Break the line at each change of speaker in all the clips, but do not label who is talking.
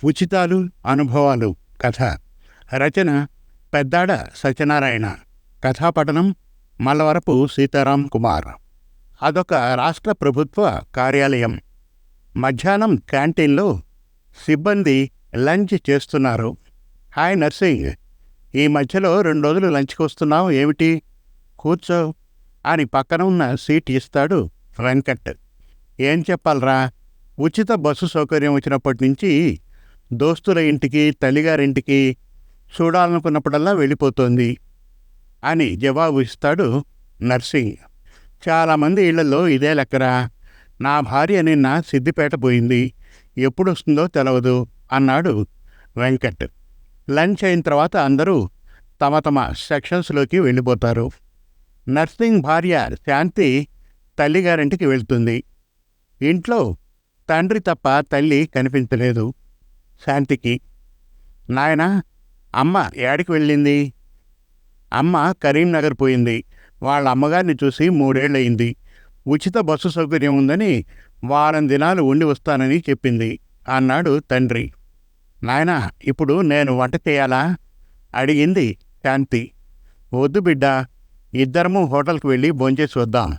ఉచితాలు అనుభవాలు కథ. రచన పెద్దాడ సత్యనారాయణ. కథాపఠనం మల్లవరపు సీతారాం కుమార్. అదొక రాష్ట్ర ప్రభుత్వ కార్యాలయం. మధ్యాహ్నం క్యాంటీన్లో సిబ్బంది లంచ్ చేస్తున్నారు. హాయ్ నర్సింగ్, ఈ మధ్యలో 2 రోజులు లంచ్కి వస్తున్నావు ఏమిటి? కూర్చో అని పక్కన ఉన్న సీట్ ఇస్తాడు వెంకట్. ఏం చెప్పాలరా, ఉచిత బస్సు సౌకర్యం వచ్చినప్పటి నుంచి దోస్తుల ఇంటికి, తల్లిగారింటికి చూడాలనుకున్నప్పుడల్లా వెళ్ళిపోతోంది అని జవాబు ఇస్తాడు నర్సింగ్. చాలామంది ఇళ్లలో ఇదే లెక్కరా. నా భార్య నిన్న సిద్దిపేట పోయింది, ఎప్పుడు వస్తుందో తెలవదు అన్నాడు వెంకట్. లంచ్ అయిన తర్వాత అందరూ తమ తమ సెక్షన్స్లోకి వెళ్ళిపోతారు. నర్సింగ్ భార్య శాంతి తల్లిగారింటికి వెళ్తుంది. ఇంట్లో తండ్రి తప్ప తల్లి కనిపించలేదు శాంతికి. నాయనా, అమ్మ ఏడికి వెళ్ళింది? అమ్మ కరీంనగర్ పోయింది. వాళ్ళ అమ్మగారిని చూసి 3 ఏళ్ళయింది. ఉచిత బస్సు సౌకర్యం ఉందని వారం దినాలు ఉండి వస్తానని చెప్పింది అన్నాడు తండ్రి. నాయనా, ఇప్పుడు నేను వంట చేయాలా అడిగింది శాంతి. వద్దు బిడ్డ, ఇద్దరము హోటల్కి వెళ్ళి భోంచేసి వద్దాం.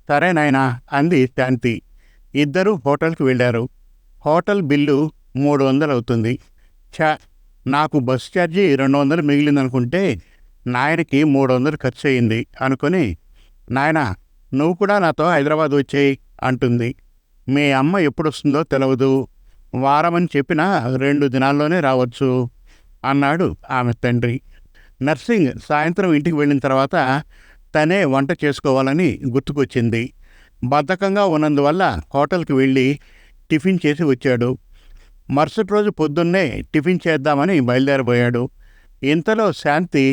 సరే నాయనా అంది శాంతి. ఇద్దరూ హోటల్కి వెళ్ళారు. హోటల్ బిల్లు 300 అవుతుంది. నాకు బస్ ఛార్జీ 200 మిగిలిందనుకుంటే నాయనకి 300 ఖర్చు అయింది అనుకుని, నాయనా నువ్వు కూడా నాతో హైదరాబాద్ వచ్చేయి అంటుంది. మీ అమ్మ ఎప్పుడు వస్తుందో తెలవదు, వారమని చెప్పినా 2 దినాల్లోనే రావచ్చు అన్నాడు ఆమె తండ్రి. నర్సింగ్ సాయంత్రం ఇంటికి వెళ్ళిన తర్వాత తనే వంట చేసుకోవాలని గుర్తుకొచ్చింది. బద్ధకంగా ఉన్నందువల్ల హోటల్కి వెళ్ళి టిఫిన్ చేసి వచ్చాడు. మరుసటి రోజు పొద్దున్నే టిఫిన్ చేద్దామని బయలుదేరబోయాడు. ఇంతలో శాంతి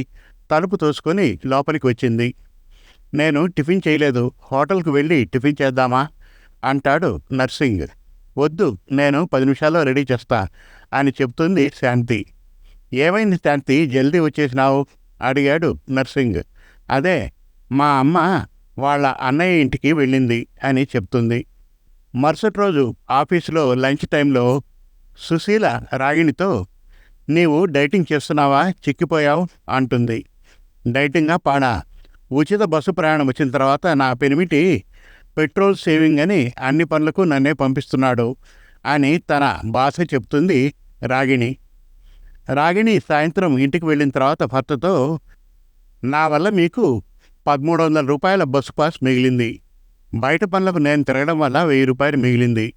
తలుపు తోసుకొని లోపలికి వచ్చింది. నేను టిఫిన్ చేయలేదు, హోటల్కి వెళ్ళి టిఫిన్ చేద్దామా అంటాడు నర్సింగ్. వద్దు, నేను 10 నిమిషాల్లో రెడీ చేస్తా అని చెప్తుంది శాంతి. ఏమైంది శాంతి, జల్దీ వచ్చేసినావు అడిగాడు నర్సింగ్. అదే, మా అమ్మ వాళ్ళ అన్నయ్య ఇంటికి వెళ్ళింది అని చెప్తుంది. మరుసటి రోజు ఆఫీసులో లంచ్ టైంలో సుశీల రాగిణితో, నీవు డైటింగ్ చేస్తున్నావా, చిక్కిపోయావు అంటుంది. డైటింగా పాడా? ఉచిత బస్సు ప్రయాణం వచ్చిన తర్వాత నా పెనిమిటి పెట్రోల్ సేవింగ్ అని అన్ని పనులకు నన్నే పంపిస్తున్నాడు అని తన భాష చెప్తుంది రాగిణి. రాగిణి సాయంత్రం ఇంటికి వెళ్ళిన తర్వాత భర్తతో, నా వల్ల మీకు 1300 రూపాయల బస్సు పాస్ మిగిలింది. బయట పనులకు నేను తిరగడం వల్ల 1000 రూపాయలు మిగిలింది.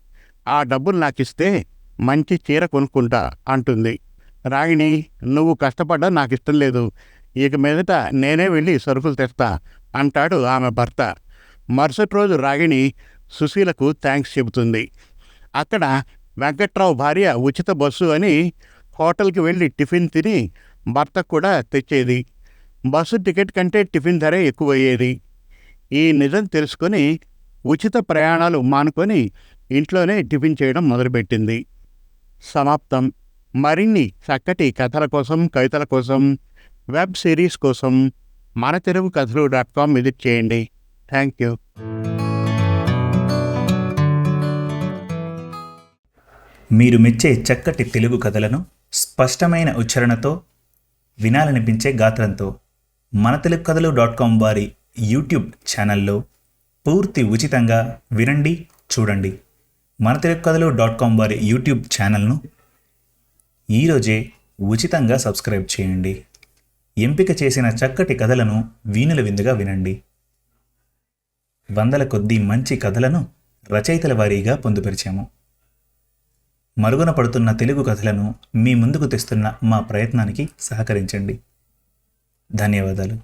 ఆ డబ్బులు నాకు ఇస్తే మంచి చీర కొనుక్కుంటా అంటుంది. రాగిణి, నువ్వు కష్టపడ్డా నాకు ఇష్టం లేదు, ఇక మీదట నేనే వెళ్ళి సరుకులు తెస్తా అంటాడు ఆమె భర్త. మరుసటి రోజు రాగిణి సుశీలకు థ్యాంక్స్ చెబుతుంది. అక్కడ వెంకట్రావు భార్య ఉచిత బస్సు అని హోటల్కి వెళ్ళి టిఫిన్ తిని భర్తకు కూడా తెచ్చేది. బస్సు టికెట్ కంటే టిఫిన్ ధరే ఎక్కువయ్యేది. ఈ నిజం తెలుసుకొని ఉచిత ప్రయాణాలు మానుకొని ఇంట్లోనే టిఫిన్ చేయడం మొదలుపెట్టింది. సమాప్తం. మరిన్ని చక్కటి కథల కోసం, కవితల కోసం, వెబ్ సిరీస్ కోసం మనతెలుగుకథలు.com విజిట్ చేయండి. Thank you.
మీరు మెచ్చే చక్కటి తెలుగు కథలను స్పష్టమైన ఉచ్చారణతో, వినాలనిపించే గాత్రంతో మనతెలుగుకథలు.com వారి యూట్యూబ్ ఛానల్లో పూర్తి ఉచితంగా వినండి, చూడండి. మనతెలుగుకథలు.com వారి యూట్యూబ్ ఛానల్ను ఈరోజే ఉచితంగా సబ్స్క్రైబ్ చేయండి. ఎంపిక చేసిన చక్కటి కథలను వీణుల విందుగా వినండి. 100 కొద్దీ మంచి కథలను రచయితల వారీగా పొందుపరిచాము. మరుగున పడుతున్న తెలుగు కథలను మీ ముందుకు తెస్తున్న మా ప్రయత్నానికి సహకరించండి. ధన్యవాదాలు.